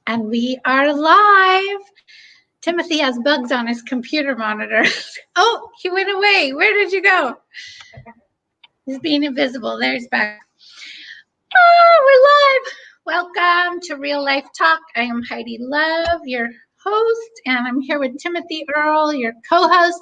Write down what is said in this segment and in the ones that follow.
And we are live. Timothy has bugs on his computer monitor. Oh, he went away. Where did you go? He's being invisible. There he's back. Oh, we're live. Welcome to Real Life Talk. I am Heidi Love, your host, and I'm here with Timothy Earle, your co-host.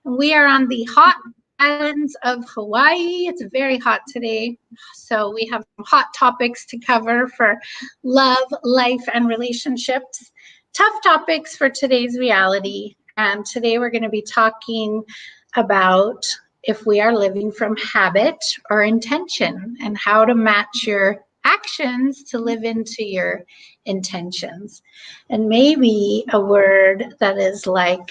And we are on the hot islands of Hawaii. It's very hot today, so we have hot topics to cover for love, life, and relationships. Tough topics for today's reality. And today we're going to be talking about if we are living from habit or intention and how to match your actions to live into your intentions. And maybe a word that is like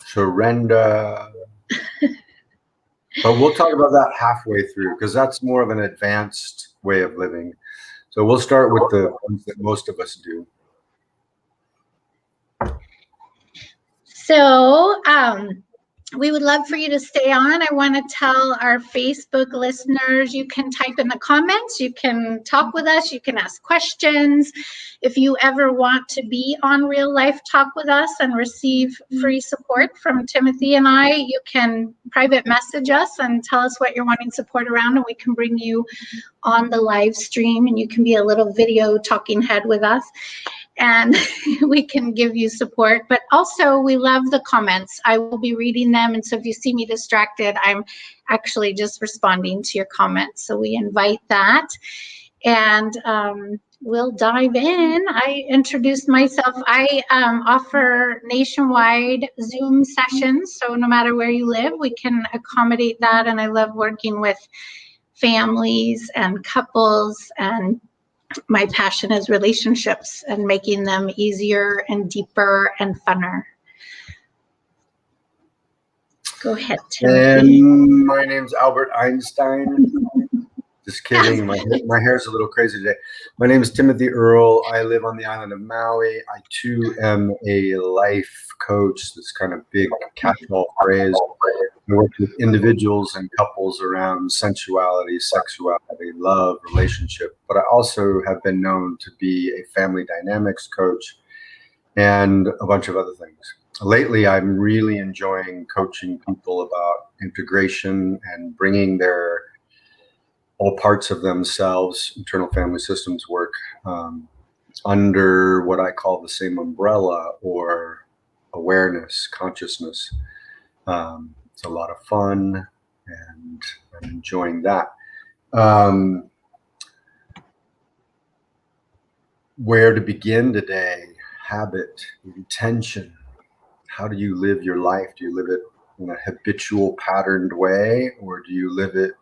surrender. But we'll talk about that halfway through because that's more of an advanced way of living. So we'll start with the ones that most of us do. So we would love for you to stay on. I want to tell our Facebook listeners, you can type in the comments, you can talk with us, you can ask questions. If you ever want to be on Real Life Talk with us and receive free support from Timothy and I, you can private message us and tell us what you're wanting support around, and we can bring you on the live stream and you can be a little video talking head with us. And we can give you support, but also we love the comments. I will be reading them, and so if you see me distracted, I'm actually just responding to your comments. So we invite that, and we'll dive in. I introduced myself. I offer nationwide Zoom sessions, so no matter where you live, we can accommodate that, and I love working with families and couples, and my passion is relationships and making them easier and deeper and funner. Go ahead, Timothy. And my name's Albert Einstein. Just kidding. My hair's a little crazy today. My name is Timothy Earle. I live on the island of Maui. I too am a life coach. This kind of big catch-all phrase. I work with individuals and couples around sensuality, sexuality, love, relationship. But I also have been known to be a family dynamics coach and a bunch of other things. Lately, I'm really enjoying coaching people about integration and bringing all parts of themselves, internal family systems work, under what I call the same umbrella or awareness, consciousness. It's a lot of fun, and I'm enjoying that. Where to begin today? Habit, intention. How do you live your life? Do you live it in a habitual, patterned way, or do you live it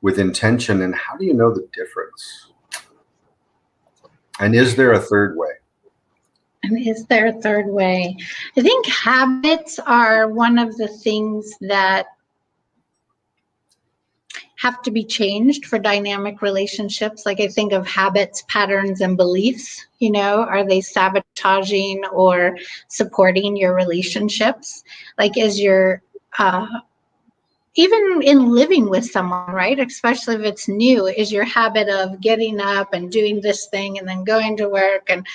with intention? And how do you know the difference? And is there a third way? And is there a third way? I think habits are one of the things that have to be changed for dynamic relationships. Like I think of habits, patterns, and beliefs. You know, are they sabotaging or supporting your relationships? Like is your even in living with someone, right? Especially if it's new, is your habit of getting up and doing this thing and then going to work, and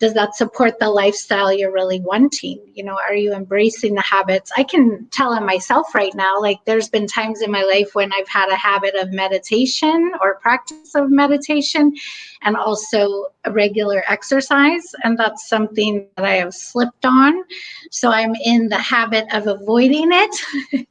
does that support the lifestyle you're really wanting? You know, are you embracing the habits? I can tell on myself right now, like there's been times in my life when I've had a habit of meditation or practice of meditation and also a regular exercise. And that's something that I have slipped on. So I'm in the habit of avoiding it.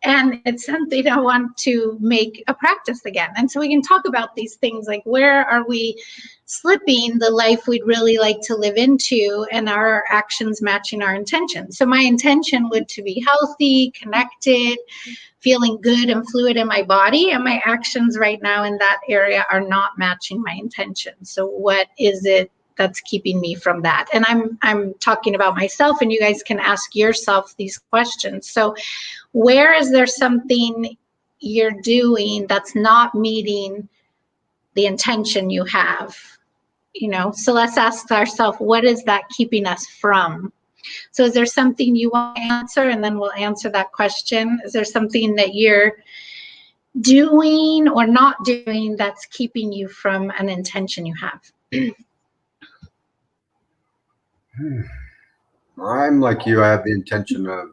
And it's something I want to make a practice again. And so we can talk about these things, like where are we slipping the life we'd really like to live into, and our actions matching our intention. So my intention would to be healthy, connected, feeling good and fluid in my body, and my actions right now in that area are not matching my intention. So what is it that's keeping me from that? And I'm talking about myself, and you guys can ask yourself these questions. So where is there something you're doing that's not meeting the intention you have? You know, so let's ask ourselves, what is that keeping us from? So is there something you want to answer? And then we'll answer that question. Is there something that you're doing or not doing that's keeping you from an intention you have? I'm like you. I have the intention of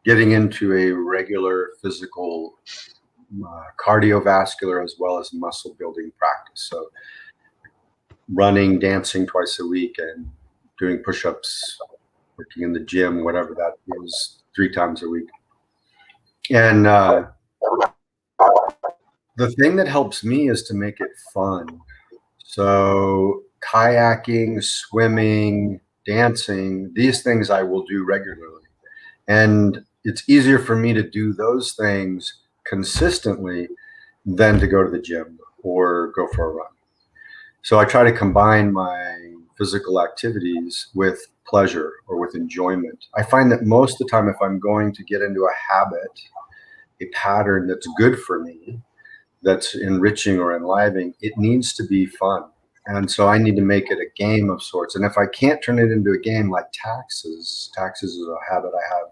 getting into a regular physical cardiovascular as well as muscle building practice. So running, dancing twice a week, and doing push-ups, working in the gym, whatever that is, 3 times a week. And the thing that helps me is to make it fun. So kayaking, swimming, dancing, these things I will do regularly. And it's easier for me to do those things consistently than to go to the gym or go for a run. So I try to combine my physical activities with pleasure or with enjoyment. I find that most of the time, if I'm going to get into a habit, a pattern that's good for me, that's enriching or enlivening, it needs to be fun. And so I need to make it a game of sorts. And if I can't turn it into a game like taxes is a habit I have.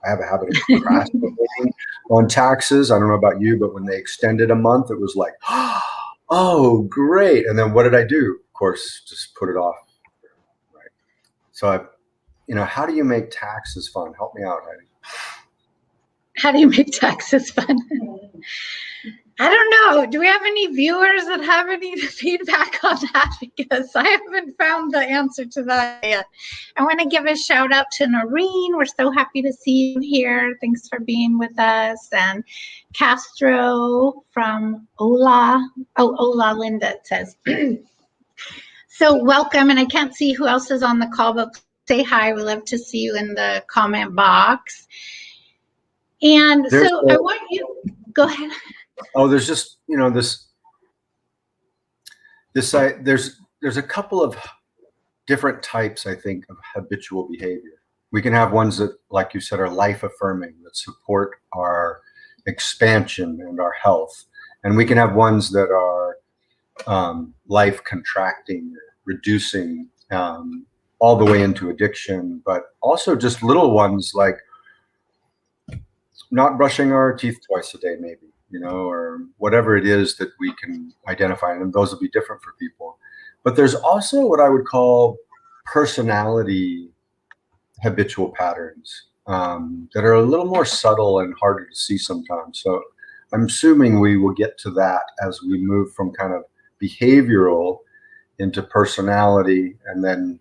I have a habit of procrastinating on taxes. I don't know about you, but when they extended a month, it was like, oh, great. And then what did I do? Of course, just put it off. Right. So how do you make taxes fun? Help me out, Heidi. How do you make taxes fun? I don't know. Do we have any viewers that have any feedback on that? Because I haven't found the answer to that yet. I want to give a shout out to Noreen. We're so happy to see you here. Thanks for being with us. And Castro from Ola. Oh, Ola Linda, it says. So welcome. And I can't see who else is on the call, but say hi. We love to see you in the comment box. And I want you, go ahead. Oh, there's just, there's a couple of different types, I think, of habitual behavior. We can have ones that, like you said, are life affirming, that support our expansion and our health. And we can have ones that are life contracting, reducing, all the way into addiction, but also just little ones like not brushing our teeth twice a day, maybe, or whatever it is that we can identify. And those will be different for people. But there's also what I would call personality habitual patterns that are a little more subtle and harder to see sometimes. So I'm assuming we will get to that as we move from kind of behavioral into personality and then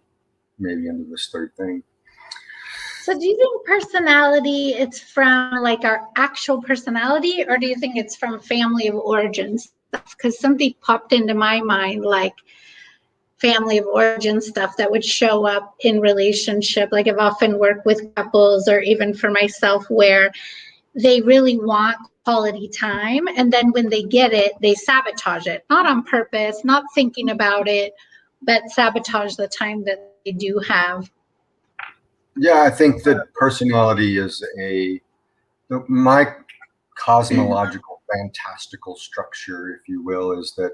maybe into this third thing. So do you think personality, it's from like our actual personality, or do you think it's from family of origin stuff? Because something popped into my mind, like family of origin stuff that would show up in relationship. Like I've often worked with couples, or even for myself, where they really want quality time. And then when they get it, they sabotage it, not on purpose, not thinking about it, but sabotage the time that they do have. Yeah, I think that personality is my cosmological fantastical structure, if you will, is that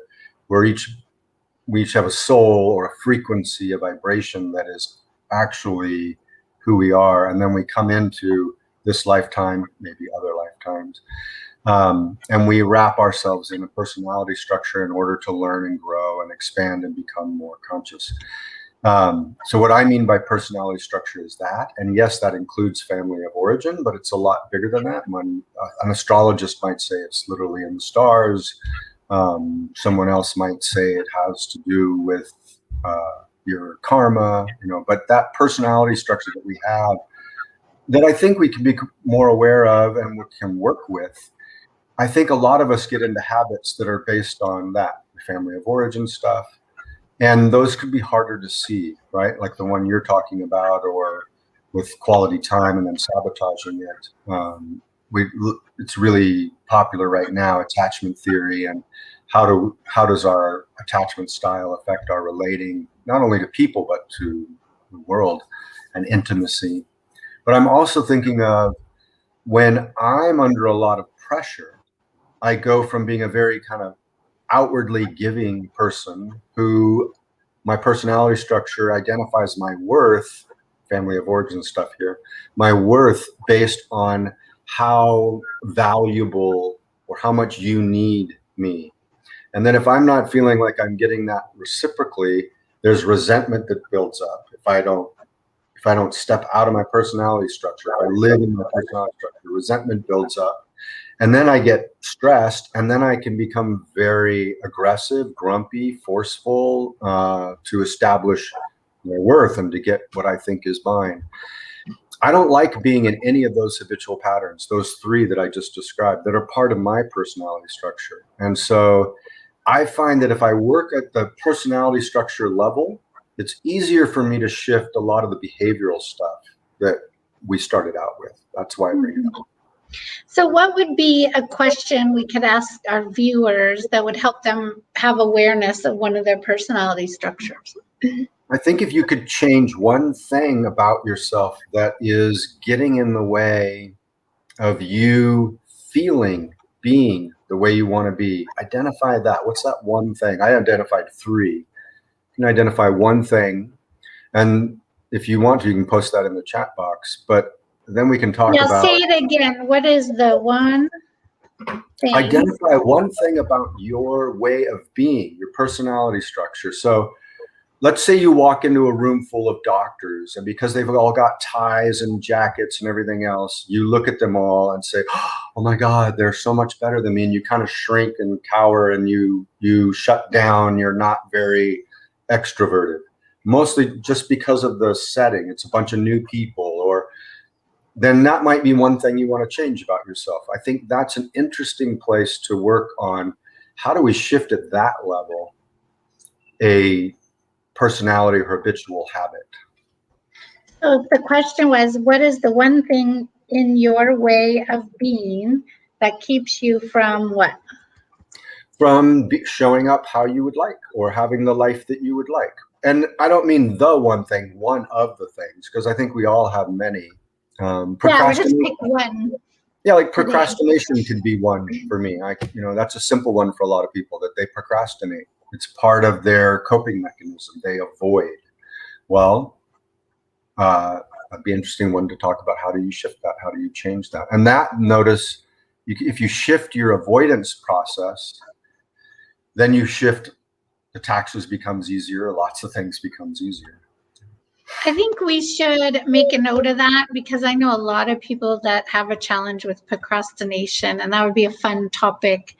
we each have a soul or a frequency, a vibration that is actually who we are. And then we come into this lifetime, maybe other lifetimes, and we wrap ourselves in a personality structure in order to learn and grow and expand and become more conscious. So what I mean by personality structure is that, and yes, that includes family of origin, but it's a lot bigger than that. When an astrologist might say it's literally in the stars, someone else might say it has to do with your karma, but that personality structure that we have, that I think we can be more aware of and we can work with. I think a lot of us get into habits that are based on that, the family of origin stuff. And those could be harder to see, right? Like the one you're talking about, or with quality time and then sabotaging it. It's really popular right now, attachment theory, and how does our attachment style affect our relating, not only to people, but to the world and intimacy. But I'm also thinking of when I'm under a lot of pressure, I go from being a very kind of outwardly giving person who my personality structure identifies my worth, family of origin stuff here, my worth based on how valuable or how much you need me. And then if I'm not feeling like I'm getting that reciprocally, there's resentment that builds up. If I don't step out of my personality structure, if I live in my personality structure, resentment builds up. And then I get stressed, and then I can become very aggressive, grumpy, forceful to establish my worth and to get what I think is mine. I don't like being in any of those habitual patterns, those three that I just described, that are part of my personality structure. And so I find that if I work at the personality structure level, it's easier for me to shift a lot of the behavioral stuff that we started out with. That's why I bring it up. So what would be a question we could ask our viewers that would help them have awareness of one of their personality structures? I think if you could change one thing about yourself that is getting in the way of you feeling, being the way you want to be, identify that. What's that one thing? I identified three. You can identify one thing, and if you want to, you can post that in the chat box, but then we can talk about. Say it again. What is the one thing? Identify one thing about your way of being, your personality structure. So let's say you walk into a room full of doctors, and because they've all got ties and jackets and everything else, you look at them all and say, oh my God, they're so much better than me. And you kind of shrink and cower, and you shut down. You're not very extroverted, mostly just because of the setting. It's a bunch of new people, or then that might be one thing you want to change about yourself. I think that's an interesting place to work on. How do we shift at that level a personality or habitual habit? So the question was, what is the one thing in your way of being that keeps you from what? From showing up how you would like, or having the life that you would like. And I don't mean the one thing, one of the things, because I think we all have many. Just pick one. Yeah, like procrastination could be one for me. That's a simple one for a lot of people, that they procrastinate. It's part of their coping mechanism. They avoid. Well, that'd be an interesting one to talk about. How do you shift that? How do you change that? And that, notice, if you shift your avoidance process, then you shift, the taxes becomes easier. Lots of things becomes easier. I think we should make a note of that, because I know a lot of people that have a challenge with procrastination, and that would be a fun topic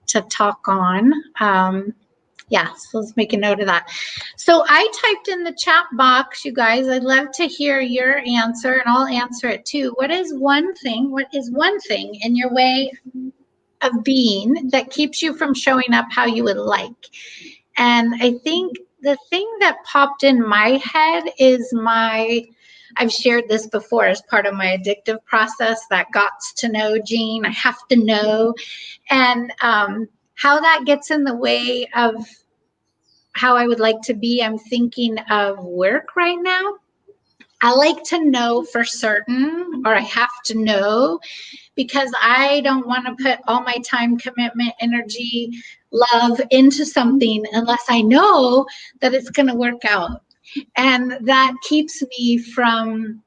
to talk on. So let's make a note of that. So I typed in the chat box, you guys, I'd love to hear your answer, and I'll answer it too. What is one thing in your way of being that keeps you from showing up how you would like? And I think the thing that popped in my head is I've shared this before as part of my addictive process, that gots to know gene. I have to know. And how that gets in the way of how I would like to be. I'm thinking of work right now. I like to know for certain, or I have to know, because I don't want to put all my time, commitment, energy, love into something unless I know that it's going to work out. And that keeps me from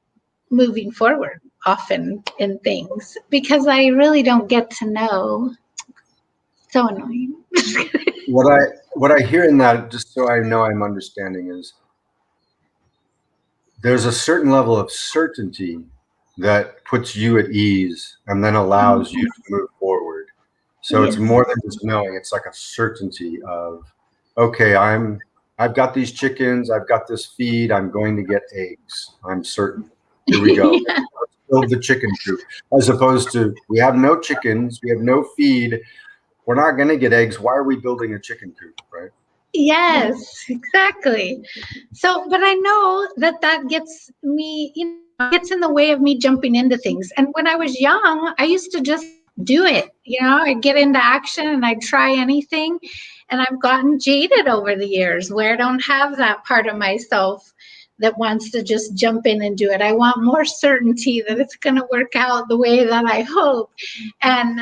moving forward often in things, because I really don't get to know. So annoying. What I hear in that, just so I know I'm understanding, is there's a certain level of certainty that puts you at ease and then allows you to move forward. So It's more than just knowing. It's like a certainty of, okay, I've got these chickens, I've got this feed, I'm going to get eggs. I'm certain. Here we go. Let's build the chicken coop. As opposed to, we have no chickens, we have no feed, we're not going to get eggs. Why are we building a chicken coop, right? Yes, exactly. So, but I know that gets me, gets in the way of me jumping into things. And when I was young, I used to just do it. I'd get into action and I'd try anything. And I've gotten jaded over the years where I don't have that part of myself that wants to just jump in and do it. I want more certainty that it's going to work out the way that I hope. And,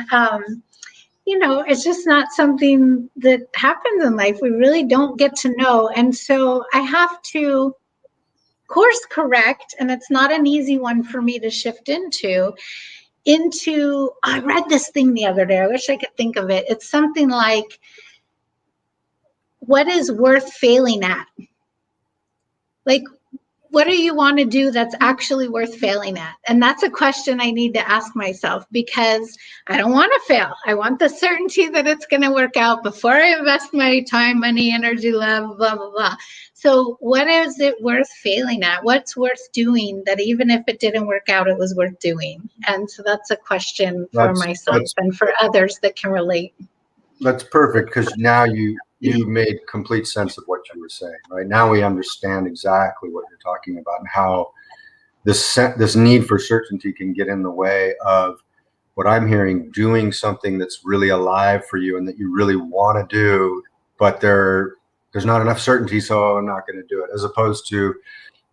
it's just not something that happens in life. We really don't get to know. And so I have to course correct, and it's not an easy one for me to shift into, into, I read this thing the other day. I wish I could think of it. It's something like, what is worth failing at? Like, what do you want to do that's actually worth failing at? And that's a question I need to ask myself, because I don't want to fail. I want the certainty that it's going to work out before I invest my time, money, energy, love, blah, blah, blah. So what is it worth failing at? What's worth doing that even if it didn't work out, it was worth doing? And so that's a question for myself and for others that can relate. That's perfect, because now you made complete sense of what you were saying. Right now we understand exactly what you're talking about, and how this need for certainty can get in the way of what I'm hearing, doing something that's really alive for you and that you really want to do, but there's not enough certainty, so I'm not going to do it. As opposed to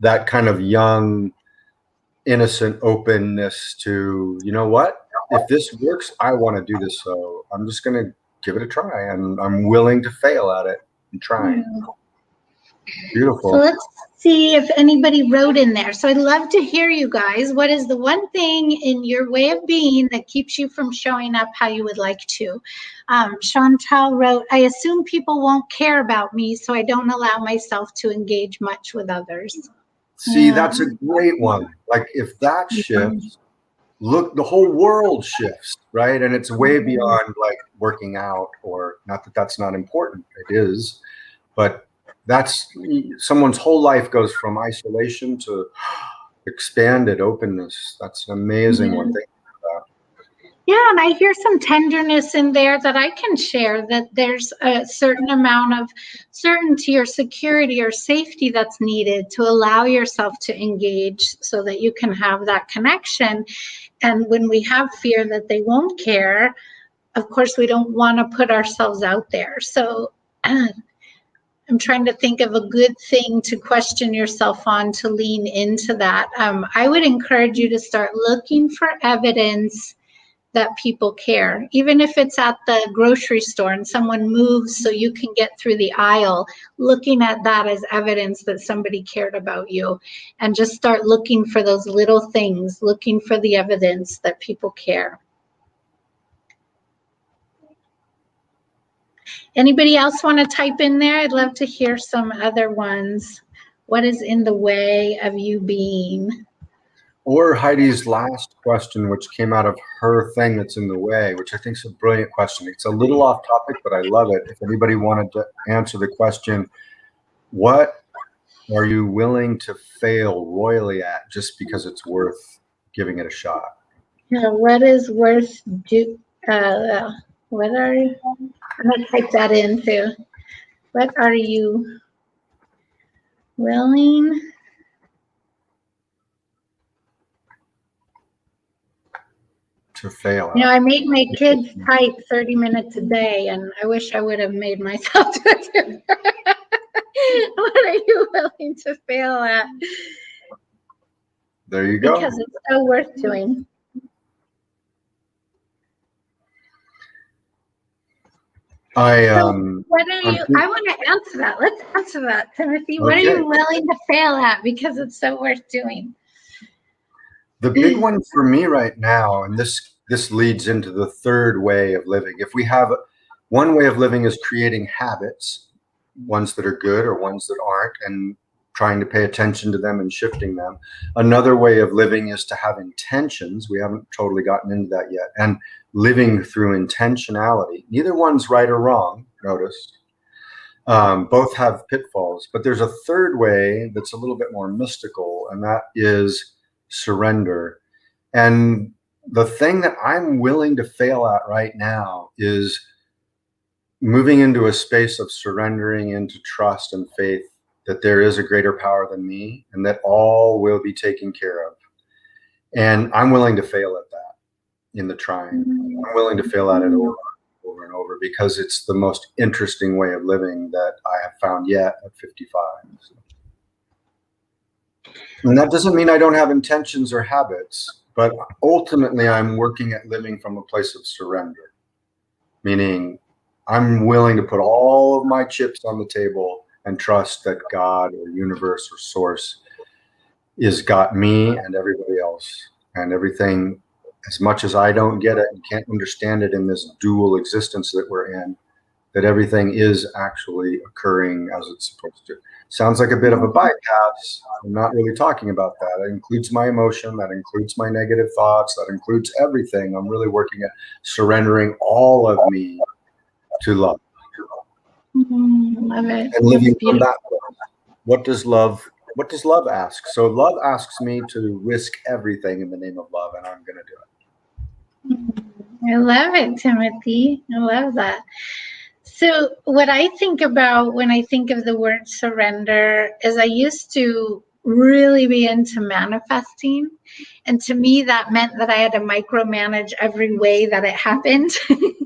that kind of young, innocent openness to, you know what, if this works, I want to do this, so I'm just going to give it a try, and I'm willing to fail at it and try. Beautiful. So let's see if anybody wrote in there. So I'd love to hear you guys. What is the one thing in your way of being that keeps you from showing up how you would like to? Chantal wrote, I assume people won't care about me, so I don't allow myself to engage much with others. See, that's a great one. Like, if that shifts, look, the whole world shifts, right? And it's way beyond like working out, or not that that's not important. It is, but that's someone's whole life goes from isolation to expanded openness. That's an amazing one. Thank you for that. Yeah, and I hear some tenderness in there that I can share, that there's a certain amount of certainty or security or safety that's needed to allow yourself to engage so that you can have that connection. And when we have fear that they won't care, of course, we don't want to put ourselves out there. So I'm trying to think of a good thing to question yourself on, to lean into that. I would encourage you to start looking for evidence that people care, even if it's at the grocery store and someone moves so you can get through the aisle, looking at that as evidence that somebody cared about you, and just start looking for those little things, looking for the evidence that people care. Anybody else want to type in there? I'd love to hear some other ones. What is in the way of you being? Or Heidi's last question, which came out of her thing that's in the way, which I think is a brilliant question. It's a little off topic, but I love it. If anybody wanted to answer the question, what are you willing to fail royally at just because it's worth giving it a shot? Yeah, what is worth what are you? I'm going to type that in too. What are you willing to fail? You know, I make my kids type 30 minutes a day, and I wish I would have made myself do it. What are you willing to fail at? There you go. Because it's so worth doing. What are you? I want to answer that. Let's answer that, Timothy. What are you willing to fail at because it's so worth doing? The big one for me right now, and this leads into the third way of living. If we have one way of living is creating habits, ones that are good or ones that aren't, and trying to pay attention to them and shifting them. Another way of living is to have intentions. We haven't totally gotten into that yet. And living through intentionality. Neither one's right or wrong, notice. Both have pitfalls. But there's a third way that's a little bit more mystical, and that is surrender. And the thing that I'm willing to fail at right now is moving into a space of surrendering into trust and faith that there is a greater power than me and that all will be taken care of. And I'm willing to fail at that in the trying. I'm willing to fail at it over and over because it's the most interesting way of living that I have found yet at 55. So. And that doesn't mean I don't have intentions or habits, but ultimately I'm working at living from a place of surrender, meaning I'm willing to put all of my chips on the table and trust that God or universe or source is got me and everybody else, and everything as much as I don't get it and can't understand it in this dual existence that we're in, that everything is actually occurring as it's supposed to. Sounds like a bit of a bypass. I'm not really talking about that. That includes my emotion. That includes my negative thoughts. That includes everything. I'm really working at surrendering all of me to love. Love it. And living from that place. What does love ask? So love asks me to risk everything in the name of love, and I'm going to do it. I love it, Timothy. I love that. So what I think about when I think of the word surrender is I used to really be into manifesting. And to me, that meant that I had to micromanage every way that it happened. And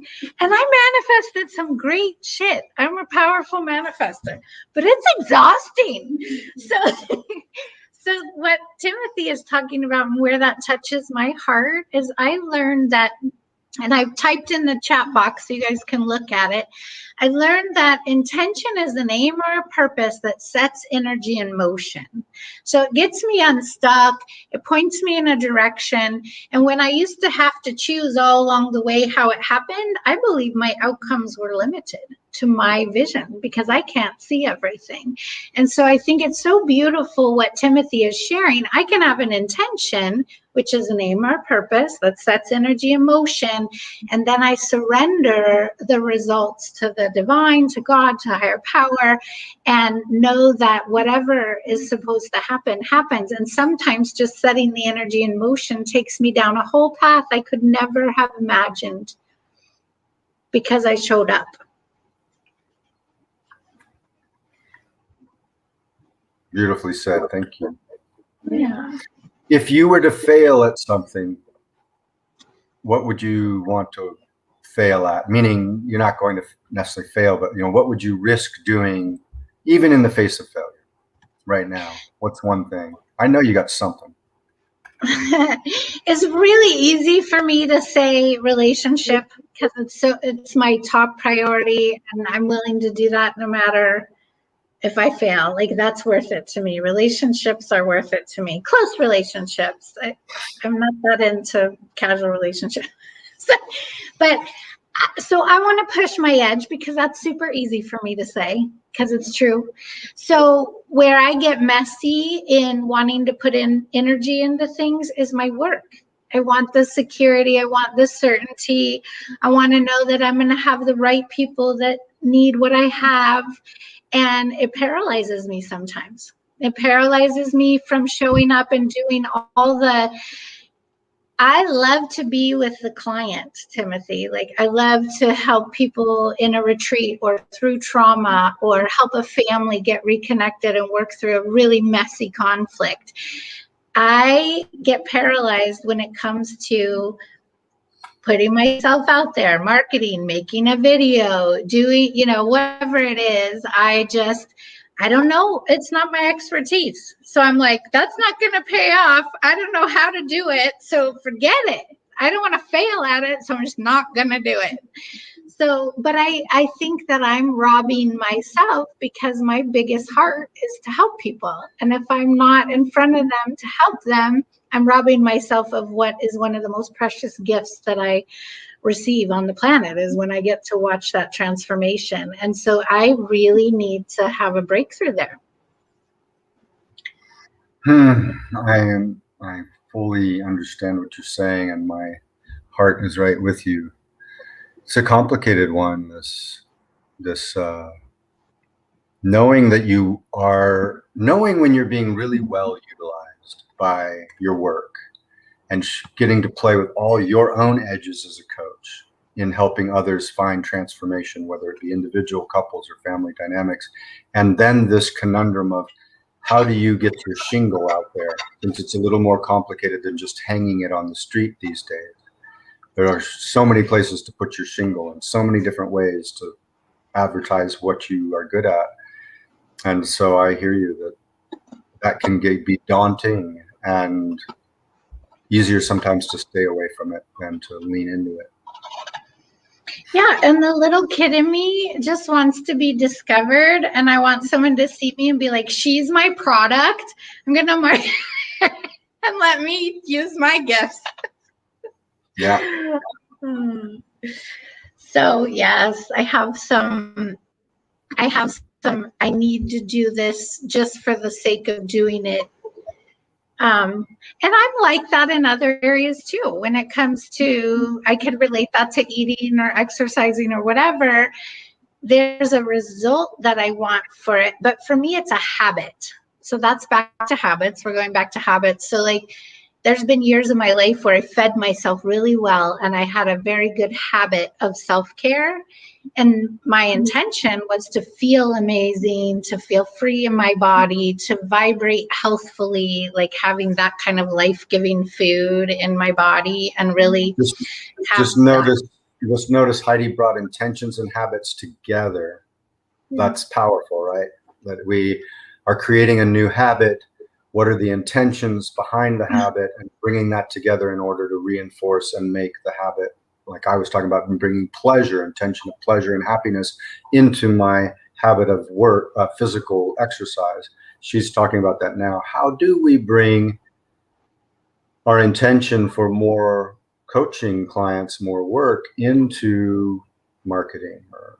I manifested some great shit. I'm a powerful manifester, but it's exhausting. So what Timothy is talking about and where that touches my heart is I learned that, and I've typed in the chat box so you guys can look at it. I learned that intention is an aim or a purpose that sets energy in motion. So it gets me unstuck. It points me in a direction. And when I used to have to choose all along the way how it happened, I believe my outcomes were limited to my vision because I can't see everything. And so I think it's so beautiful what Timothy is sharing. I can have an intention, which is an aim or purpose that sets energy in motion. And then I surrender the results to the divine, to God, to higher power, and know that whatever is supposed to happen, happens. And sometimes just setting the energy in motion takes me down a whole path I could never have imagined because I showed up. Beautifully said. Thank you. Yeah. If you were to fail at something, what would you want to fail at? Meaning you're not going to necessarily fail, but what would you risk doing even in the face of failure right now? What's one thing? I know you got something. It's really easy for me to say relationship because it's my top priority and I'm willing to do that no matter if I fail. Like, that's worth it to me. Relationships are worth it to me. Close relationships. I'm not that into casual relationships. So I want to push my edge because that's super easy for me to say because it's true. So where I get messy in wanting to put in energy into things is my work. I want the security. I want the certainty. I want to know that I'm going to have the right people that need what I have. And it paralyzes me sometimes. It paralyzes me from showing up and doing all the. I love to be with the client, Timothy. Like, I love to help people in a retreat or through trauma or help a family get reconnected and work through a really messy conflict. I get paralyzed when it comes to putting myself out there, marketing, making a video, doing, whatever it is. I don't know. It's not my expertise. So I'm like, that's not going to pay off. I don't know how to do it. So forget it. I don't want to fail at it. So I'm just not going to do it. So, but I think that I'm robbing myself because my biggest heart is to help people. And if I'm not in front of them to help them, I'm robbing myself of what is one of the most precious gifts that I receive on the planet is when I get to watch that transformation. And so I really need to have a breakthrough there. I fully understand what you're saying, and my heart is right with you. It's a complicated one. This knowing that you are knowing when you're being really well utilized by your work and getting to play with all your own edges as a coach in helping others find transformation, whether it be individual, couples, or family dynamics. And then this conundrum of how do you get your shingle out there, since it's a little more complicated than just hanging it on the street these days. There are so many places to put your shingle and so many different ways to advertise what you are good at. And so I hear you that can be daunting and easier sometimes to stay away from it than to lean into it. Yeah, and the little kid in me just wants to be discovered, and I want someone to see me and be like, she's my product. I'm going to market her and let me use my gifts. Yeah. So yes, I need to do this just for the sake of doing it. And I'm like that in other areas too. When it comes to, I could relate that to eating or exercising or whatever. There's a result that I want for it, but for me, it's a habit. So that's back to habits. We're going back to habits. So like, there's been years of my life where I fed myself really well and I had a very good habit of self-care. And my intention was to feel amazing, to feel free in my body, to vibrate healthfully, like having that kind of life-giving food in my body and really just notice Heidi brought intentions and habits together. That's powerful, right? That we are creating a new habit. What are the intentions behind the habit, and bringing that together in order to reinforce and make the habit, like I was talking about, bringing pleasure, intention of pleasure and happiness into my habit of work, physical exercise. She's talking about that now. How do we bring our intention for more coaching clients, more work into marketing? Or,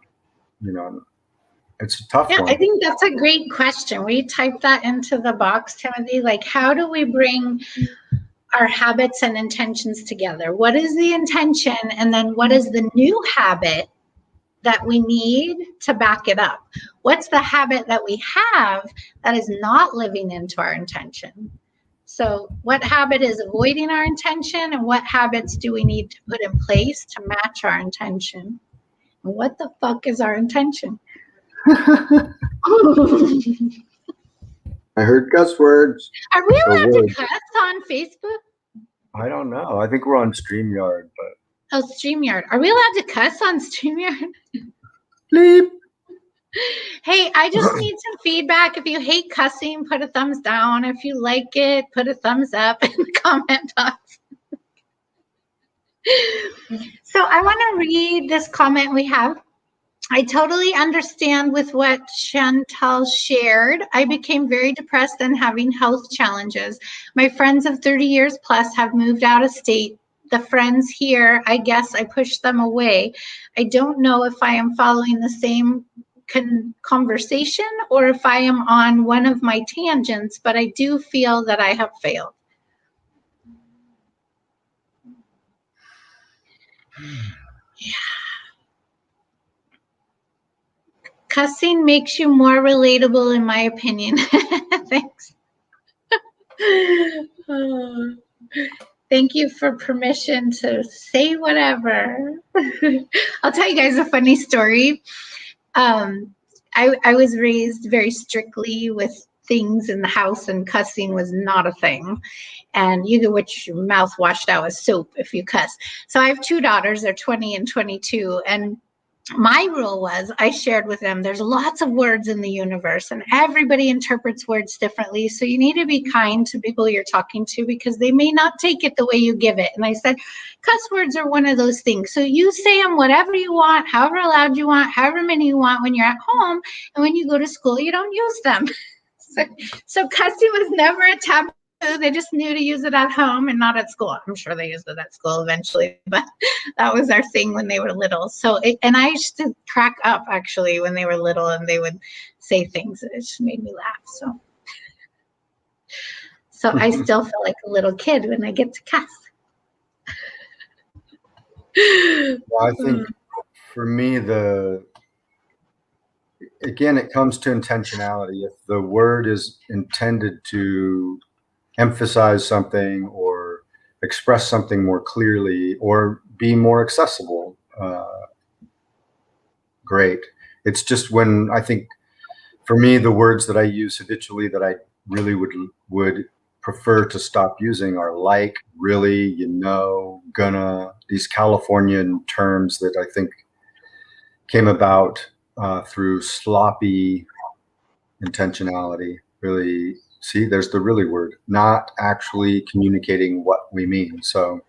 it's a tough one. I think that's a great question. We type that into the box, Timothy. Like, how do we bring our habits and intentions together? What is the intention? And then what is the new habit that we need to back it up? What's the habit that we have that is not living into our intention? So what habit is avoiding our intention, and what habits do we need to put in place to match our intention? And what the fuck is our intention? I heard cuss words. Are we allowed to cuss on Facebook? I don't know. I think we're on StreamYard, but StreamYard. Are we allowed to cuss on StreamYard? Bleep. Hey, I just need some feedback. If you hate cussing, put a thumbs down. If you like it, put a thumbs up in the comment box. So I want to read this comment we have. I totally understand with what Chantal shared. I became very depressed and having health challenges. My friends of 30 years plus have moved out of state. The friends here, I guess I pushed them away. I don't know if I am following the same conversation or if I am on one of my tangents, but I do feel that I have failed. Yeah. Cussing makes you more relatable, in my opinion. Thanks. Thank you for permission to say whatever. I'll tell you guys a funny story. I was raised very strictly with things in the house, and cussing was not a thing. And you could get your mouth washed out with soap if you cuss. So I have two daughters, they're 20 and 22. And my rule was, I shared with them, there's lots of words in the universe and everybody interprets words differently. So you need to be kind to people you're talking to because they may not take it the way you give it. And I said, cuss words are one of those things. So you say them whatever you want, however loud you want, however many you want when you're at home. And when you go to school, you don't use them. So cussing was never a taboo. They just knew to use it at home and not at school. I'm sure they used it at school eventually, but that was our thing when they were little. And I used to crack up actually when they were little and they would say things. It just made me laugh. So I still feel like a little kid when I get to cuss. Well, I think for me, again, it comes to intentionality. If the word is intended to emphasize something or express something more clearly or be more accessible, great. It's just when I think for me, the words that I use habitually that I really would prefer to stop using are like, really, gonna, these Californian terms that I think came about through sloppy intentionality. Really, see, there's the really word, not actually communicating what we mean. So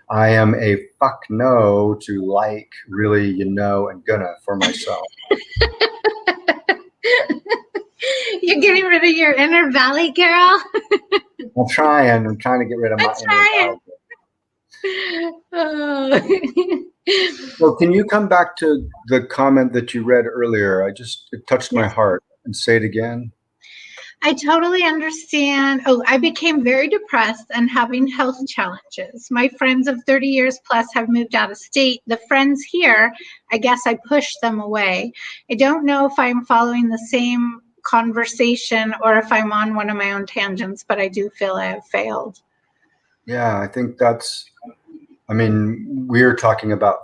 I am a fuck no to like, really, and gonna for myself. You're getting rid of your inner valley girl? I'm trying to get rid of my inner valley. Oh. Well, can you come back to the comment that you read earlier? It touched my Yes. heart, and say it again. I totally understand. Oh, I became very depressed and having health challenges. My friends of 30 years plus have moved out of state. The friends here, I guess I pushed them away. I don't know if I'm following the same conversation or if I'm on one of my own tangents, but I do feel I have failed. Yeah, I think we're talking about,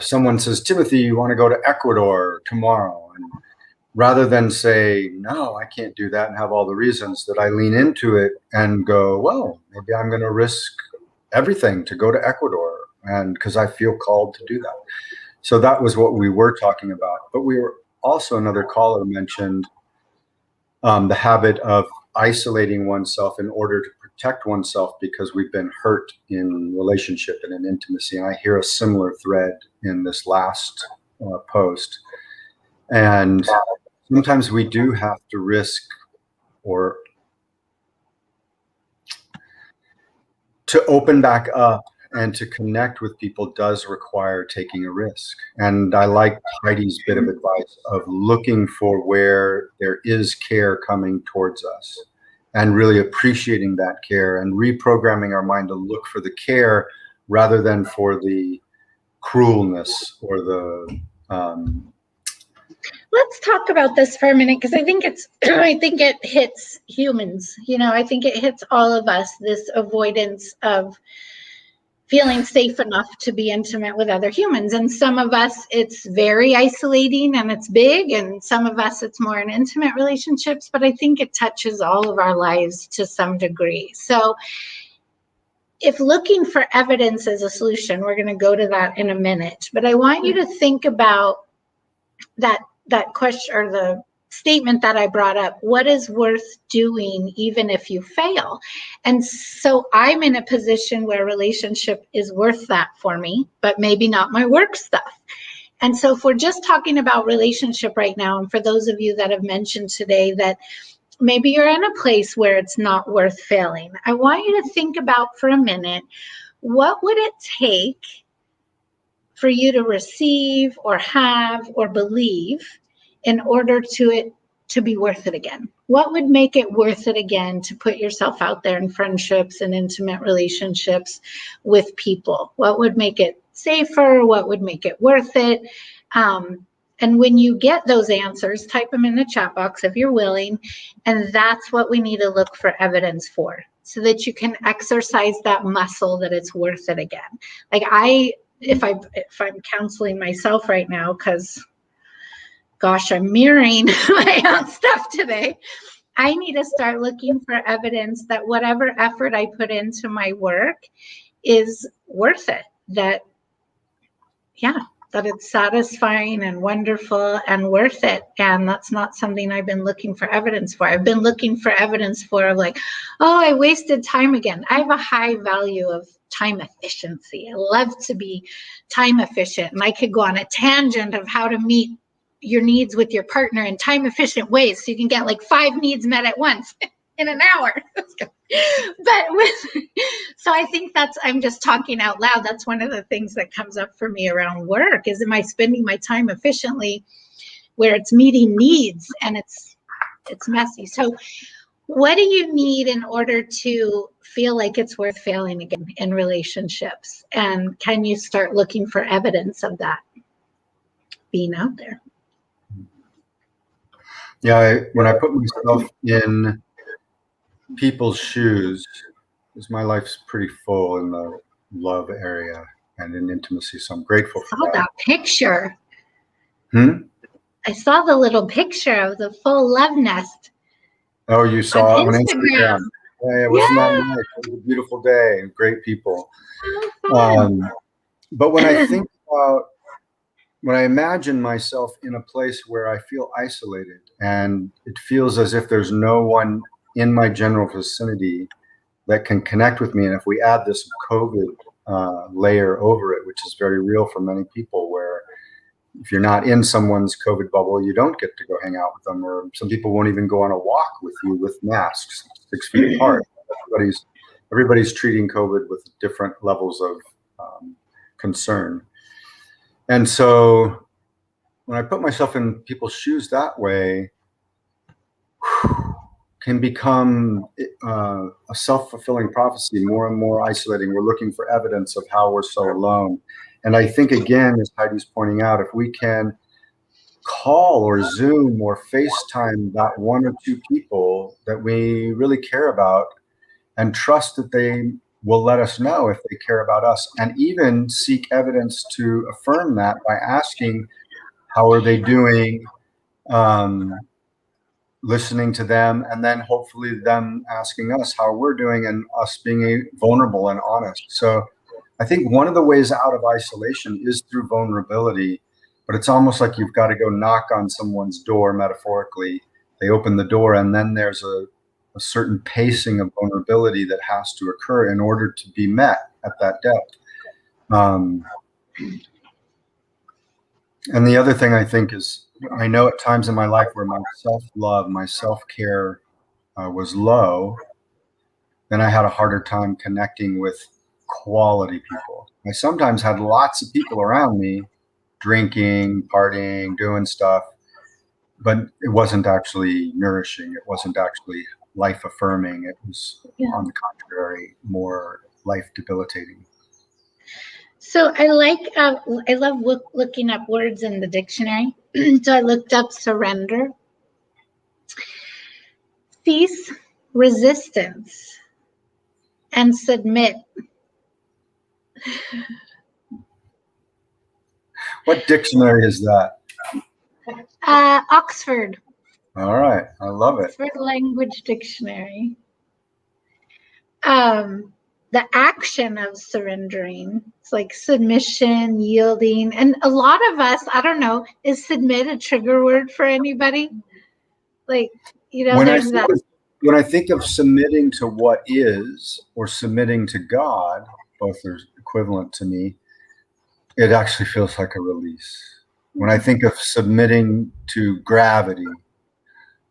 someone says, Timothy, you want to go to Ecuador tomorrow? And rather than say, no, I can't do that and have all the reasons, that I lean into it and go, well, maybe I'm going to risk everything to go to Ecuador, and because I feel called to do that. So that was what we were talking about. But we were also, another caller mentioned the habit of isolating oneself in order to protect oneself because we've been hurt in relationship and in intimacy. And I hear a similar thread in this last post. And sometimes we do have to risk, or to open back up and to connect with people does require taking a risk. And I like Heidi's bit of advice of looking for where there is care coming towards us and really appreciating that care and reprogramming our mind to look for the care rather than for the cruelness or the Let's talk about this for a minute, because I think it hits humans. I think it hits all of us, this avoidance of feeling safe enough to be intimate with other humans. And some of us, it's very isolating and it's big, and some of us, it's more in intimate relationships, but I think it touches all of our lives to some degree. So if looking for evidence is a solution, we're going to go to that in a minute, but I want you to think about that question, or the statement that I brought up. What is worth doing even if you fail? And so I'm in a position where relationship is worth that for me, but maybe not my work stuff. And so if we're just talking about relationship right now, and for those of you that have mentioned today that maybe you're in a place where it's not worth failing, I want you to think about for a minute, what would it take for you to receive or have or believe in order to be worth it again? What would make it worth it again to put yourself out there in friendships and intimate relationships with people? What would make it safer? What would make it worth it? And when you get those answers, type them in the chat box if you're willing. And that's what we need to look for evidence for, so that you can exercise that muscle that it's worth it again. Like if I'm counseling myself right now, because gosh, I'm mirroring my own stuff today, I need to start looking for evidence that whatever effort I put into my work is worth it. That it's satisfying and wonderful and worth it. And that's not something I've been looking for evidence for. I've been looking for evidence for, like, oh, I wasted time again. I have a high value of time efficiency. I love to be time efficient. And I could go on a tangent of how to meet your needs with your partner in time efficient ways, so you can get like 5 needs met at once in an hour. So I think I'm just talking out loud. That's one of the things that comes up for me around work is, am I spending my time efficiently where it's meeting needs? And it's messy. So what do you need in order to feel like it's worth failing again in relationships? And can you start looking for evidence of that being out there? Yeah, when I put myself in people's shoes, because my life's pretty full in the love area and in intimacy, so I'm grateful for that. That picture. I saw the little picture of the full love nest. Oh, you saw it on Instagram. Yeah, wasn't that nice? It was a beautiful day and great people. But when I think about, when I imagine myself in a place where I feel isolated and it feels as if there's no one in my general vicinity that can connect with me, and if we add this COVID layer over it, which is very real for many people, where if you're not in someone's COVID bubble, you don't get to go hang out with them, or some people won't even go on a walk with you with masks 6 feet apart. Everybody's everybody's treating COVID with different levels of concern. And so when I put myself in people's shoes that way, can become a self-fulfilling prophecy, more and more isolating. We're looking for evidence of how we're so alone. And I think, again, as Heidi's pointing out, if we can call or Zoom or FaceTime that one or two people that we really care about and trust that they will let us know if they care about us, and even seek evidence to affirm that by asking, how are they doing? Listening to them, and then hopefully them asking us how we're doing, and us being vulnerable and honest. So I think one of the ways out of isolation is through vulnerability, but it's almost like you've got to go knock on someone's door, metaphorically. They open the door, and then there's a certain pacing of vulnerability that has to occur in order to be met at that depth. And the other thing I think is, I know at times in my life where my self-love, my self-care was low, then I had a harder time connecting with quality people. I sometimes had lots of people around me, drinking, partying, doing stuff, but it wasn't actually nourishing. It wasn't actually life-affirming. It was, on the contrary, more life-debilitating. So I love looking up words in the dictionary. So I looked up surrender, cease, resistance, and submit. What dictionary is that? Oxford. All right, I love it. Oxford Language Dictionary. The action of surrendering. It's like submission, yielding. And a lot of us, I don't know, is submit a trigger word for anybody? Like, there's that. When I think of submitting to what is, or submitting to God, both are equivalent to me, it actually feels like a release. When I think of submitting to gravity,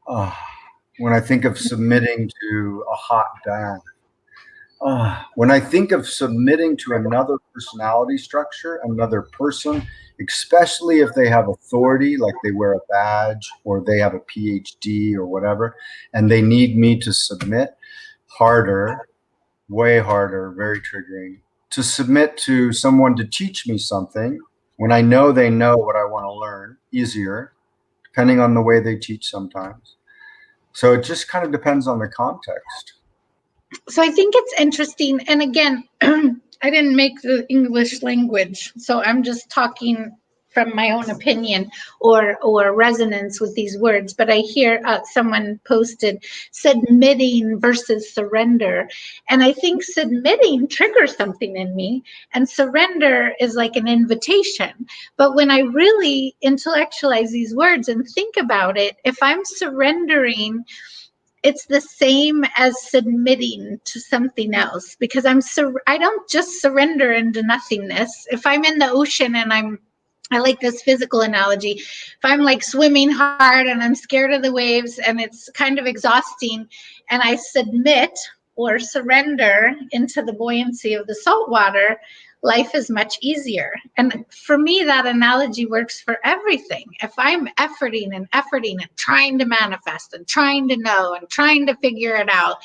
when I think of submitting to a hot bath, when I think of submitting to another personality structure, another person, especially if they have authority, like they wear a badge or they have a PhD or whatever, and they need me to submit, harder, way harder, very triggering. To submit to someone to teach me something when I know they know what I want to learn, easier, depending on the way they teach sometimes. So it just kind of depends on the context. So I think it's interesting. And again, I didn't make the English language, so I'm just talking from my own opinion or resonance with these words. But I hear someone posted submitting versus surrender. And I think submitting triggers something in me, and surrender is like an invitation. But when I really intellectualize these words and think about it, if I'm surrendering, it's the same as submitting to something else, because I don't just surrender into nothingness. If I'm in the ocean and I like this physical analogy. If I'm like swimming hard and I'm scared of the waves and it's kind of exhausting, and I submit or surrender into the buoyancy of the salt water, life is much easier. And for me, that analogy works for everything. If I'm efforting and trying to manifest and trying to know and trying to figure it out,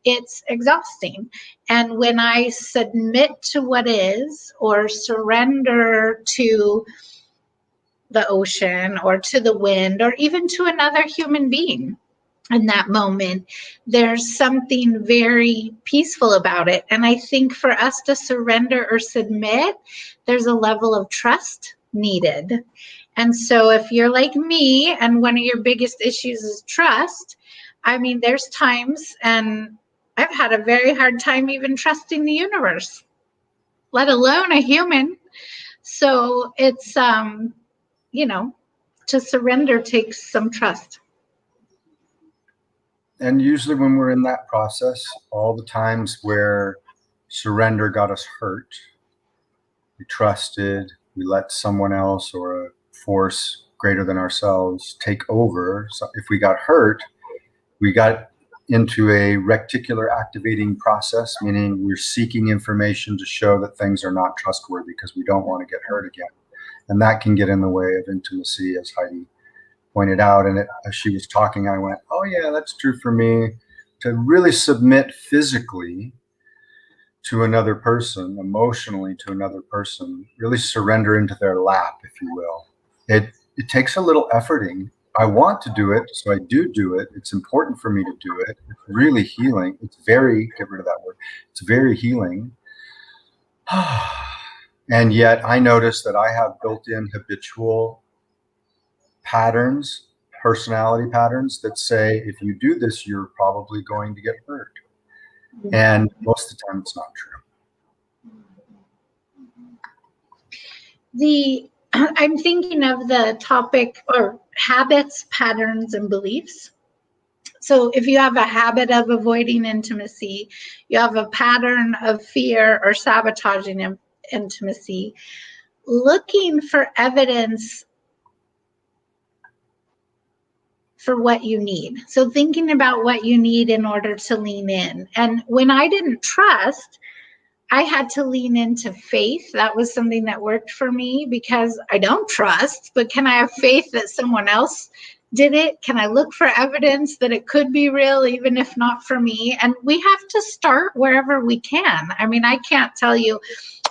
it's exhausting. And when I submit to what is, or surrender to the ocean or to the wind or even to another human being, in that moment, there's something very peaceful about it. And I think for us to surrender or submit, there's a level of trust needed. And so if you're like me and one of your biggest issues is trust, I mean, there's times, and I've had a very hard time even trusting the universe, let alone a human. So it's, to surrender takes some trust. And usually when we're in that process, all the times where surrender got us hurt, we trusted, we let someone else or a force greater than ourselves take over. So if we got hurt, we got into a reticular activating process, meaning we're seeking information to show that things are not trustworthy because we don't want to get hurt again. And that can get in the way of intimacy, as Heidi pointed out. And as she was talking, I went, oh yeah, that's true for me. To really submit physically to another person, emotionally to another person, really surrender into their lap, if you will. It takes a little efforting. I want to do it, so I do it. It's important for me to do it. It's really healing. It's very, get rid of that word. It's very healing. And yet I notice that I have built-in habitual patterns, personality patterns that say, if you do this, you're probably going to get hurt. And most of the time it's not true. I'm thinking of the topic or habits, patterns, and beliefs. So if you have a habit of avoiding intimacy, you have a pattern of fear or sabotaging intimacy, looking for evidence for what you need. So thinking about what you need in order to lean in. And when I didn't trust, I had to lean into faith. That was something that worked for me because I don't trust, but can I have faith that someone else did it? Can I look for evidence that it could be real, even if not for me? And we have to start wherever we can. I mean, I can't tell you,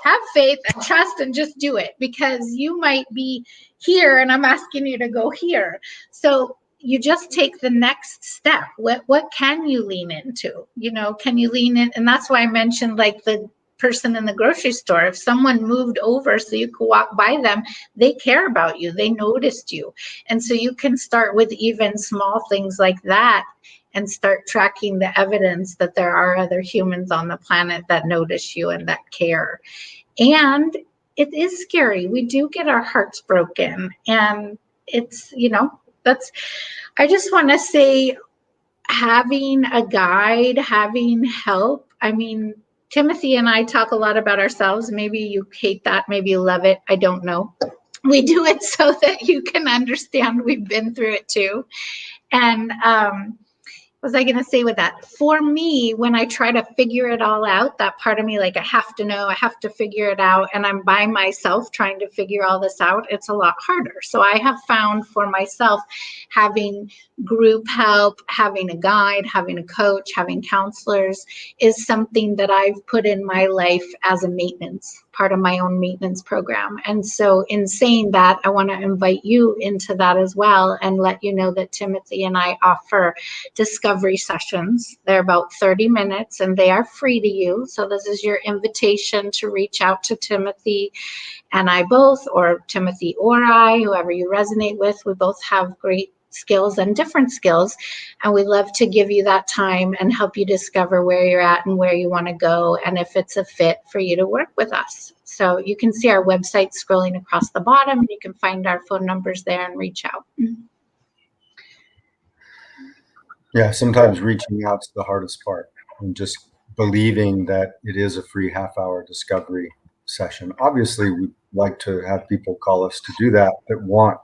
have faith and trust and just do it, because you might be here and I'm asking you to go here. So you just take the next step. What can you lean into? Can you lean in? And that's why I mentioned like the person in the grocery store. If someone moved over so you could walk by them, they care about you. They noticed you. And so you can start with even small things like that and start tracking the evidence that there are other humans on the planet that notice you and that care. And it is scary. We do get our hearts broken. And it's, I just want to say, having a guide, having help. I mean, Timothy and I talk a lot about ourselves. Maybe you hate that, maybe you love it. I don't know. We do it so that you can understand we've been through it too. And what was I going to say with that? For me, when I try to figure it all out, that part of me, like, I have to know, I have to figure it out, and I'm by myself trying to figure all this out, it's a lot harder. So I have found for myself, having group help, having a guide, having a coach, having counselors is something that I've put in my life as a maintenance, part of my own maintenance program. And so in saying that, I want to invite you into that as well and let you know that Timothy and I offer discovery sessions. They're about 30 minutes and they are free to you. So this is your invitation to reach out to Timothy and I both, or Timothy or I, whoever you resonate with. We both have great skills and different skills, and we love to give you that time and help you discover where you're at and where you want to go, and if it's a fit for you to work with us. So you can see our website scrolling across the bottom, and you can find our phone numbers there and reach out. Yeah, sometimes reaching out's the hardest part, and just believing that it is a free half-hour discovery session. Obviously, we'd like to have people call us to do that want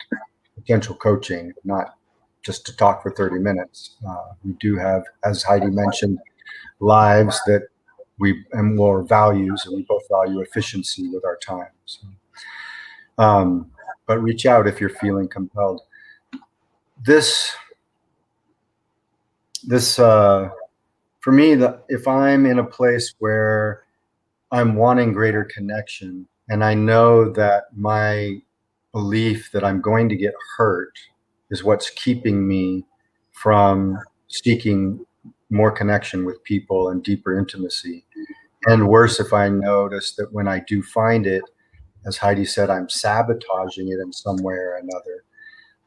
potential coaching, not just to talk for 30 minutes. We do have, as Heidi mentioned, lives that and more values, and we both value efficiency with our time. So, but reach out if you're feeling compelled. This for me, if I'm in a place where I'm wanting greater connection, and I know that my belief that I'm going to get hurt is what's keeping me from seeking more connection with people and deeper intimacy. And worse, if I notice that when I do find it, as Heidi said, I'm sabotaging it in some way or another.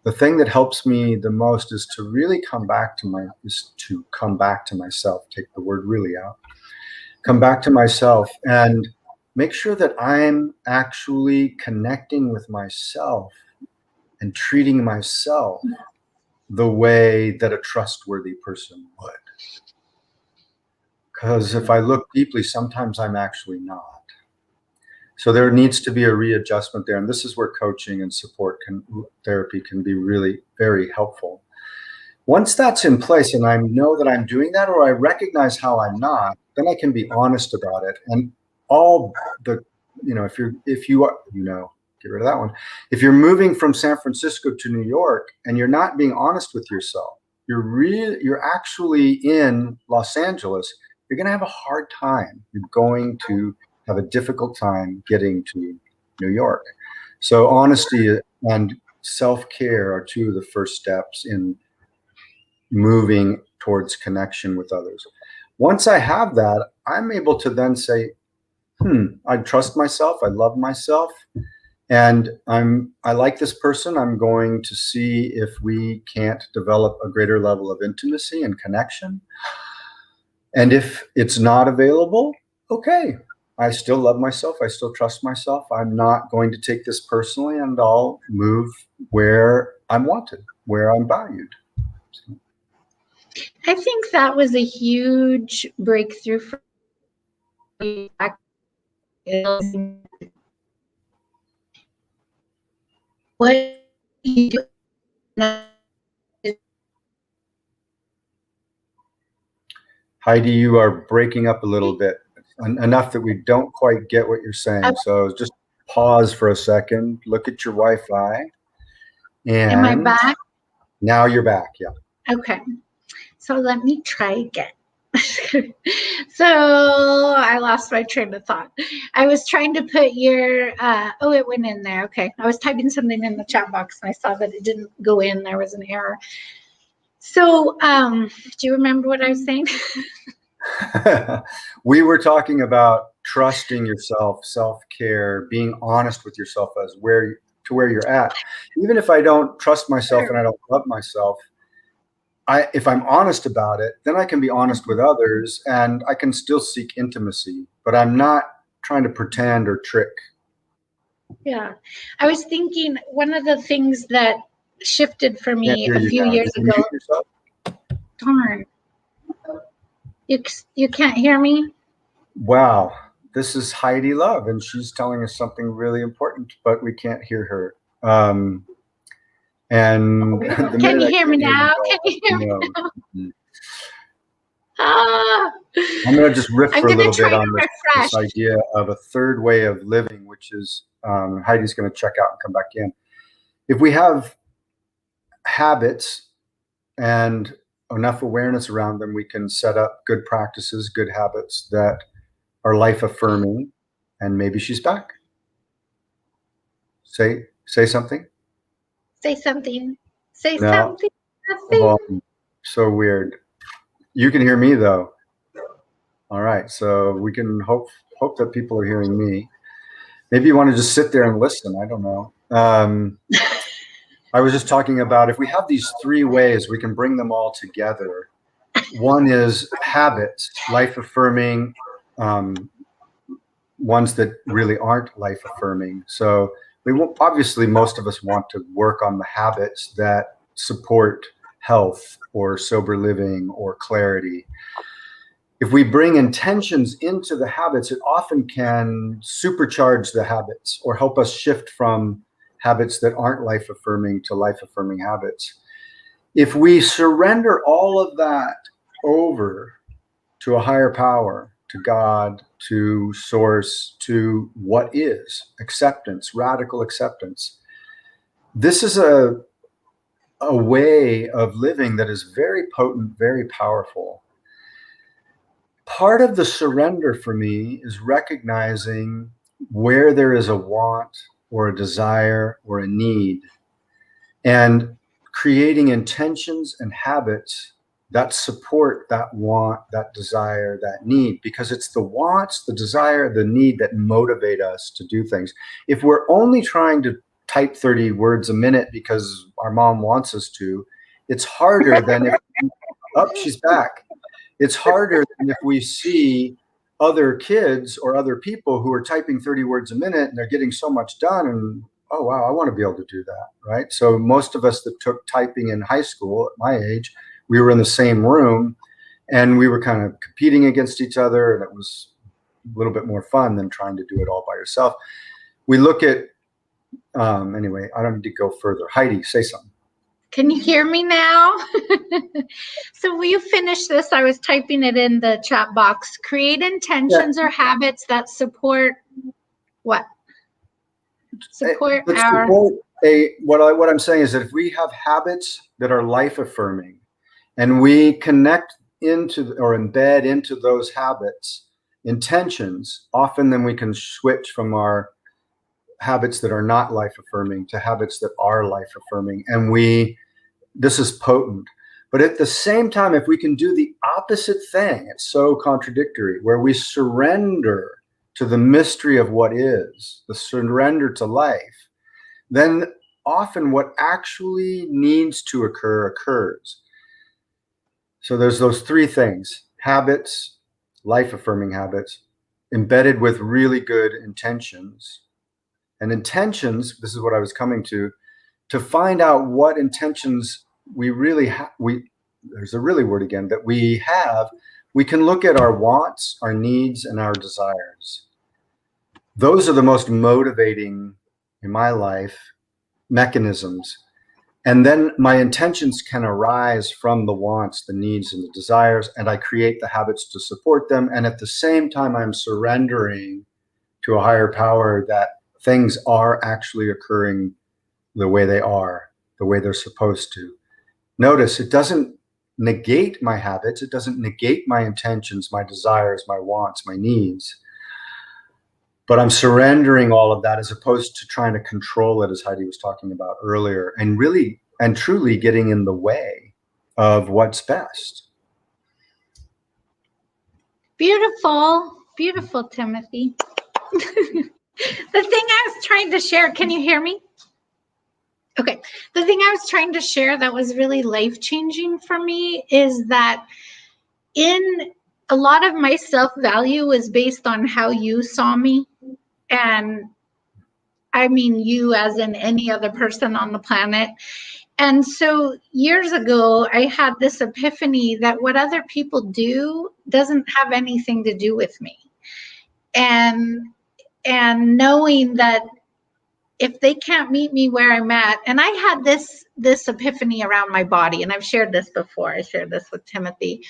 The thing that helps me the most is to really come back to myself. Take the word really out. Come back to myself and make sure that I'm actually connecting with myself and treating myself the way that a trustworthy person would. Because if I look deeply, sometimes I'm actually not. So there needs to be a readjustment there. And this is where coaching and support therapy can be really very helpful. Once that's in place and I know that I'm doing that, or I recognize how I'm not, then I can be honest about it. And all the, if you are, get rid of that one. If you're moving from San Francisco to New York and you're not being honest with yourself, you're actually in Los Angeles, you're going to have a hard time. You're going to have a difficult time getting to New York. So honesty and self-care are two of the first steps in moving towards connection with others. Once I have that, I'm able to then say, I trust myself, I love myself, and I like this person. I'm going to see if we can't develop a greater level of intimacy and connection. And if it's not available, okay, I still love myself, I still trust myself. I'm not going to take this personally, and I'll move where I'm wanted, where I'm valued. I think that was a huge breakthrough for me. What you do. Heidi, you are breaking up a little bit, enough that we don't quite get what you're saying. So just pause for a second, look at your Wi-Fi. And am I back? Now you're back, yeah. Okay. So let me try again. So I lost my train of thought. I was trying to put your, it went in there. Okay. I was typing something in the chat box and I saw that it didn't go in. There was an error. So do you remember what I was saying? We were talking about trusting yourself, self-care, being honest with yourself as where you're at. Even if I don't trust myself and I don't love myself, if I'm honest about it, then I can be honest with others and I can still seek intimacy, but I'm not trying to pretend or trick. Yeah. I was thinking one of the things that shifted for me a few years ago. Darn. You can't hear me? Wow. This is Heidi Love, and she's telling us something really important, but we can't hear her. And can you hear me now? Can you hear me now? I'm going to just riff for a little bit on this idea of a third way of living, which is Heidi's going to check out and come back in. If we have habits and enough awareness around them, we can set up good practices, good habits that are life affirming. And maybe she's back. Say something. Say something. Say something. So weird. You can hear me though. All right. So we can hope that people are hearing me. Maybe you want to just sit there and listen. I don't know. I was just talking about if we have these three ways, we can bring them all together. One is habits, life affirming, ones that really aren't life affirming. So obviously most of us want to work on the habits that support health or sober living or clarity. If we bring intentions into the habits, it often can supercharge the habits or help us shift from habits that aren't life affirming to life affirming habits. If we surrender all of that over to a higher power, to God, to source, to what is acceptance, radical acceptance, this is a way of living that is very potent, very powerful. Part of the surrender for me is recognizing where there is a want or a desire or a need, and creating intentions and habits that support that want, that desire, that need, because it's the wants, the desire, the need that motivate us to do things. If we're only trying to type 30 words a minute because our mom wants us to, it's harder than if, she's back. It's harder than if we see other kids or other people who are typing 30 words a minute and they're getting so much done, and oh wow, I want to be able to do that, right? So most of us that took typing in high school at my age, we were in the same room and we were kind of competing against each other, and it was a little bit more fun than trying to do it all by yourself. We look at, anyway, I don't need to go further. Heidi, say something. Can you hear me now? So will you finish this? I was typing it in the chat box. Create intentions or habits that support what? Support our... What I'm saying is that if we have habits that are life affirming and we connect into or embed into those habits intentions, often then we can switch from our habits that are not life affirming to habits that are life affirming. And this is potent. But at the same time, if we can do the opposite thing, it's so contradictory, where we surrender to the mystery of what is, the surrender to life, then often what actually needs to occur occurs. So there's those three things: habits, life-affirming habits, embedded with really good intentions. And intentions, this is what I was coming to find out what intentions we really there's a really word again, that we have. We can look at our wants, our needs, and our desires. Those are the most motivating in my life mechanisms. And then my intentions can arise from the wants, the needs, and the desires, and I create the habits to support them. And at the same time, I'm surrendering to a higher power that things are actually occurring the way they are, the way they're supposed to. Notice it doesn't negate my habits. It doesn't negate my intentions, my desires, my wants, my needs. But I'm surrendering all of that as opposed to trying to control it, as Heidi was talking about earlier, and really and truly getting in the way of what's best. Beautiful, beautiful, Timothy. The thing I was trying to share, can you hear me? Okay. The thing I was trying to share that was really life-changing for me is that in a lot of my self-value was based on how you saw me. And I mean you as in any other person on the planet. And so years ago, I had this epiphany that what other people do doesn't have anything to do with me. And knowing that if they can't meet me where I'm at, and I had this epiphany around my body, and I've shared this before. I shared this with Timothy.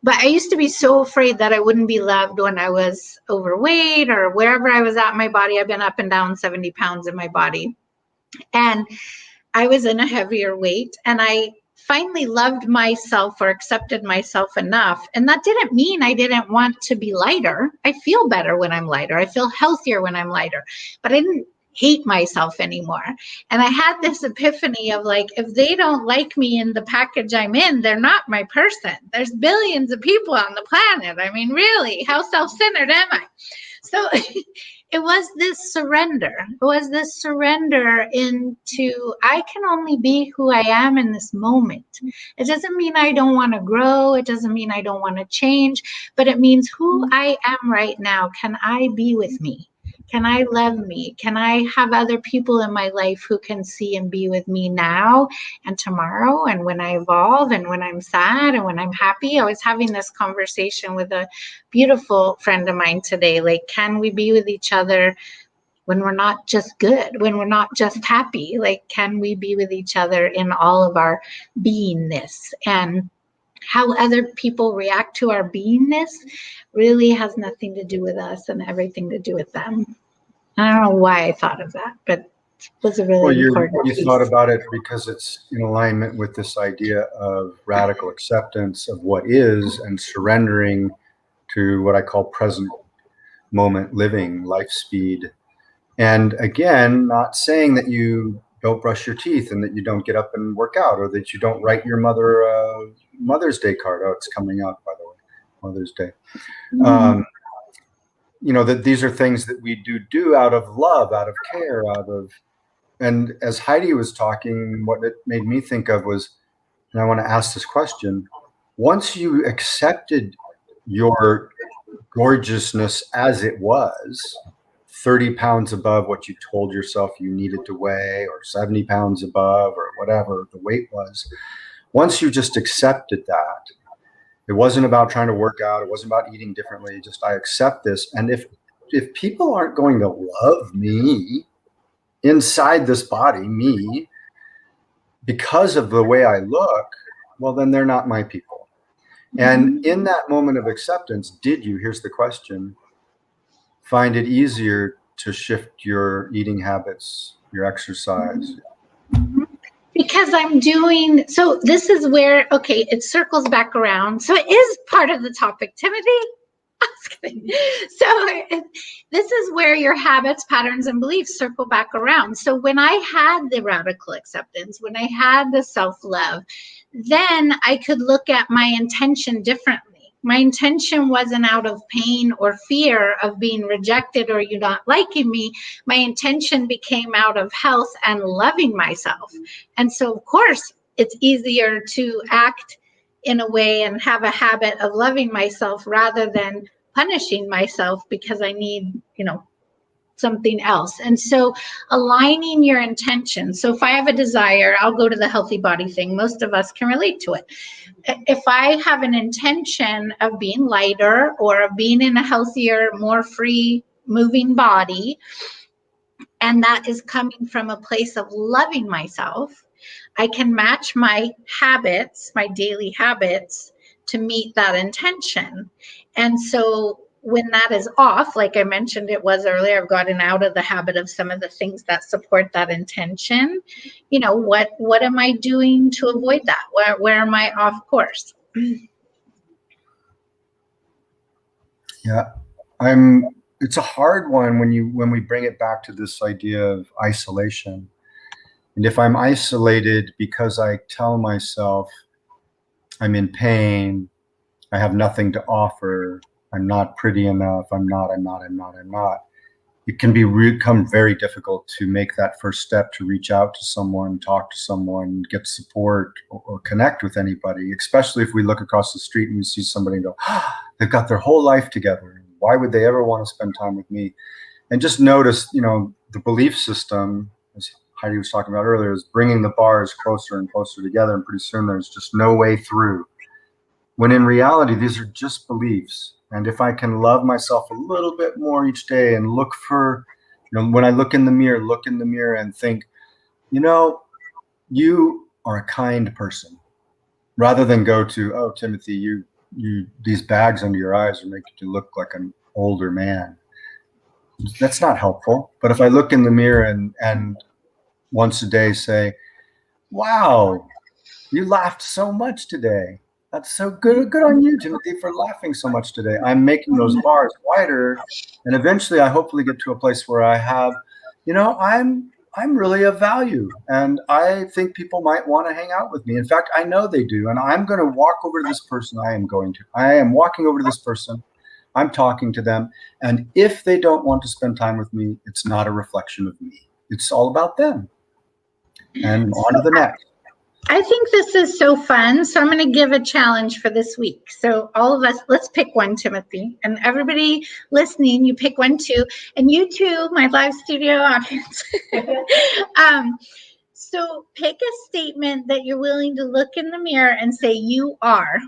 But I used to be so afraid that I wouldn't be loved when I was overweight or wherever I was at in my body. I've been up and down 70 pounds in my body. And I was in a heavier weight, and I finally loved myself or accepted myself enough. And that didn't mean I didn't want to be lighter. I feel better when I'm lighter. I feel healthier when I'm lighter. But I didn't hate myself anymore. And I had this epiphany of like, if they don't like me in the package I'm in, they're not my person. There's billions of people on the planet. I mean, really, how self-centered am I? So it was this surrender. It was this surrender into, I can only be who I am in this moment. It doesn't mean I don't want to grow. It doesn't mean I don't want to change, but it means who I am right now. Can I be with me? Can I love me? Can I have other people in my life who can see and be with me now and tomorrow and when I evolve and when I'm sad and when I'm happy? I was having this conversation with a beautiful friend of mine today. Like, can we be with each other when we're not just good, when we're not just happy? Like, can we be with each other in all of our beingness? And how other people react to our beingness really has nothing to do with us and everything to do with them. I don't know why I thought of that, but it was a really important piece. You thought about it because it's in alignment with this idea of radical acceptance of what is and surrendering to what I call present moment living, life speed. And again, not saying that you don't brush your teeth and that you don't get up and work out, or that you don't write your mother a Mother's Day card. Oh, it's coming up, by the way, Mother's Day. Mm-hmm. You know, that these are things that we do out of love, out of care, and as Heidi was talking, what it made me think of was, and I want to ask this question, once you accepted your gorgeousness as it was, 30 pounds above what you told yourself you needed to weigh, or 70 pounds above, or whatever the weight was, once you just accepted that, it wasn't about trying to work out. It wasn't about eating differently. Just, I accept this. And if people aren't going to love me inside this body, me, because of the way I look, well, then they're not my people. And in that moment of acceptance, did you, here's the question, find it easier to shift your eating habits, your exercise? Because I'm doing, so this is where, okay, it circles back around. So it is part of the topic, Timothy. So this is where your habits, patterns, and beliefs circle back around. So when I had the radical acceptance, when I had the self-love, then I could look at my intention differently. My intention wasn't out of pain or fear of being rejected or you not liking me. My intention became out of health and loving myself. And so, of course, it's easier to act in a way and have a habit of loving myself rather than punishing myself because I need, something else. And so aligning your intention. So if I have a desire, I'll go to the healthy body thing. Most of us can relate to it. If I have an intention of being lighter or of being in a healthier, more free moving body, and that is coming from a place of loving myself, I can match my habits, my daily habits, to meet that intention. And so when that is off, like I mentioned, it was earlier, I've gotten out of the habit of some of the things that support that intention. What am I doing to avoid that? Where am I off course? Yeah, it's a hard one when we bring it back to this idea of isolation. And if I'm isolated because I tell myself I'm in pain, I have nothing to offer, I'm not pretty enough, I'm not, it can become very difficult to make that first step to reach out to someone, talk to someone, get support, or connect with anybody, especially if we look across the street and we see somebody and go, they've got their whole life together. Why would they ever want to spend time with me? And just notice, the belief system, as Heidi was talking about earlier, is bringing the bars closer and closer together, and pretty soon there's just no way through. When in reality, these are just beliefs. And if I can love myself a little bit more each day and look for, when I look in the mirror and think, you are a kind person, rather than go to, oh, Timothy, you these bags under your eyes are making you look like an older man. That's not helpful. But if I look in the mirror and once a day say, wow, you laughed so much today. That's so good. Good on you, Timothy, for laughing so much today. I'm making those bars wider. And eventually I hopefully get to a place where I have, I'm really of value. And I think people might want to hang out with me. In fact, I know they do. And I'm going to walk over to this person. I am walking over to this person. I'm talking to them. And if they don't want to spend time with me, it's not a reflection of me. It's all about them. And on to the next. I think this is so fun. So I'm going to give a challenge for this week. So all of us, let's pick one, Timothy. And everybody listening, you pick one too. And you too, my live studio audience. So pick a statement that you're willing to look in the mirror and say, you are.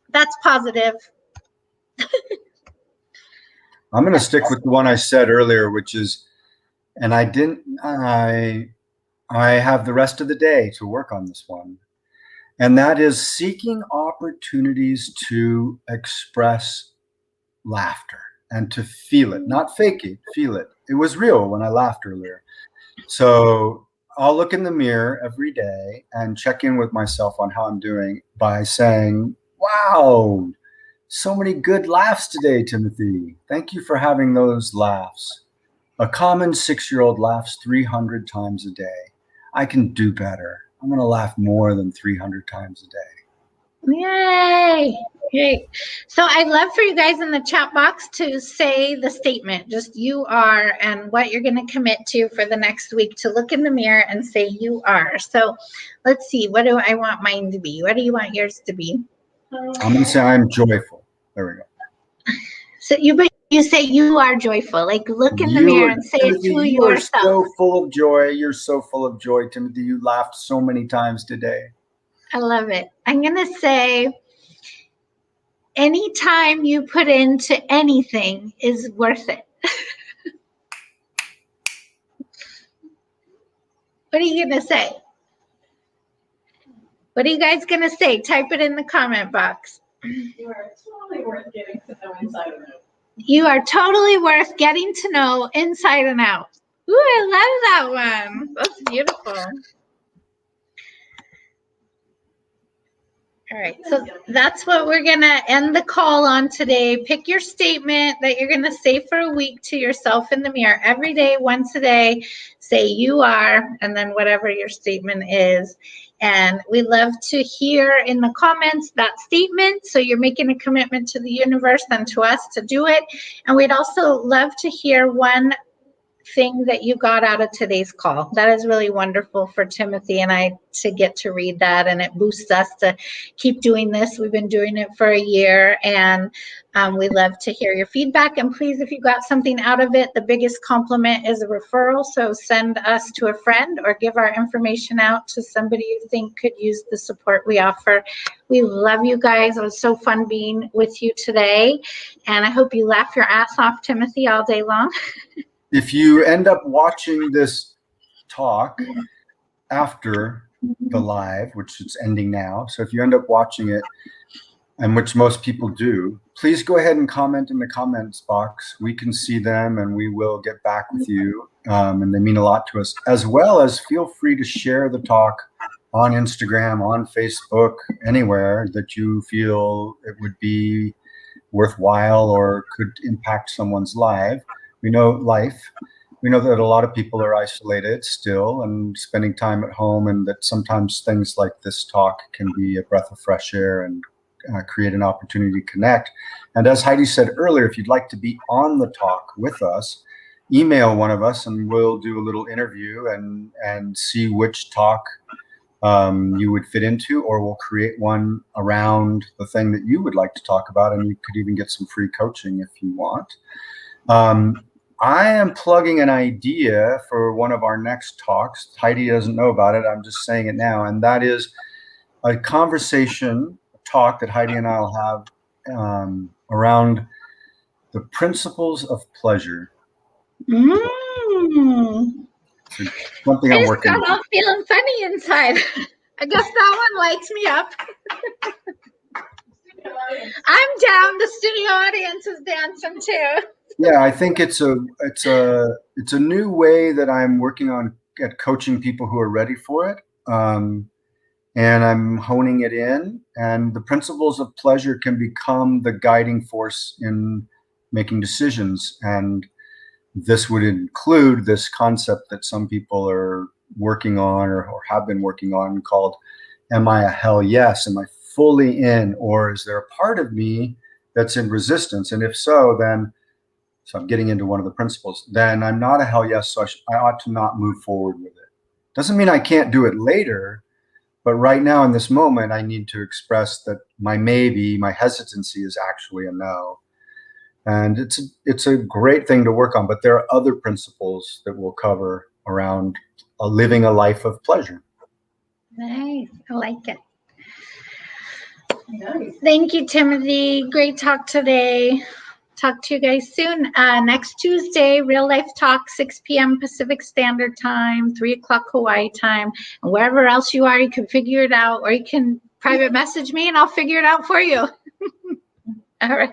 That's positive. I'm going to stick with the one I said earlier, which is, and I have the rest of the day to work on this one. And that is seeking opportunities to express laughter and to feel it, not fake it, feel it. It was real when I laughed earlier. So I'll look in the mirror every day and check in with myself on how I'm doing by saying, wow, so many good laughs today, Timothy. Thank you for having those laughs. A common 6-year-old laughs 300 times a day. I can do better. I'm going to laugh more than 300 times a day. Yay. Great. So I'd love for you guys in the chat box to say the statement, just you are, and what you're going to commit to for the next week, to look in the mirror and say you are. So let's see. What do I want mine to be? What do you want yours to be? I'm going to say I'm joyful. There we go. So you say you are joyful. Like look in the mirror and say it to yourself. You are so full of joy. You're so full of joy, Timothy. You laughed so many times today. I love it. I'm going to say anytime you put into anything is worth it. What are you going to say? What are you guys going to say? Type it in the comment box. You are totally worth getting to know inside and out. You are totally worth getting to know inside and out. Ooh, I love that one. That's beautiful. All right, so that's what we're going to end the call on today. Pick your statement that you're going to say for a week to yourself in the mirror every day, once a day. Say you are, and then whatever your statement is. And we love to hear in the comments that statement. So you're making a commitment to the universe and to us to do it. And we'd also love to hear one thing that you got out of today's call. That is really wonderful for Timothy and I to get to read that, and it boosts us to keep doing this. We've been doing it for a year, and we love to hear your feedback. And please, if you got something out of it, the biggest compliment is a referral. So send us to a friend or give our information out to somebody you think could use the support we offer. We love you guys. It was so fun being with you today, and I hope you laugh your ass off, Timothy, all day long. If you end up watching this talk after the live, which is ending now, so if you end up watching it, and which most people do, please go ahead and comment in the comments box. We can see them and we will get back with you, and they mean a lot to us. As well as feel free to share the talk on Instagram, on Facebook, anywhere that you feel it would be worthwhile or could impact someone's life. We know that a lot of people are isolated still and spending time at home, and that sometimes things like this talk can be a breath of fresh air and create an opportunity to connect. And as Heidi said earlier, if you'd like to be on the talk with us, email one of us and we'll do a little interview and see which talk you would fit into, or we'll create one around the thing that you would like to talk about, and you could even get some free coaching if you want. I am plugging an idea for one of our next talks. Heidi doesn't know about it. I'm just saying it now. And that is a conversation, a talk that Heidi and I will have around the principles of pleasure. Mm. So something I'm working on. I'm feeling funny inside. I guess that one lights me up. I'm down. The studio audience is dancing too. Yeah, I think it's a new way that I'm working on at coaching people who are ready for it, and I'm honing it in. And the principles of pleasure can become the guiding force in making decisions. And this would include this concept that some people are working on or have been working on called, am I a hell yes? Am I fully in, or is there a part of me that's in resistance? And if so, then so I'm getting into one of the principles, then I'm not a hell yes, so I ought to not move forward with it. Doesn't mean I can't do it later, but right now in this moment, I need to express that my maybe, my hesitancy is actually a no. And it's a great thing to work on, but there are other principles that we'll cover around living a life of pleasure. Nice. I like it. Nice. Thank you, Timothy. Great talk today. Talk to you guys soon. Next Tuesday, Real Life Talk, 6 p.m. Pacific Standard Time, 3 o'clock Hawaii time. And wherever else you are, you can figure it out, or you can private message me and I'll figure it out for you. All right.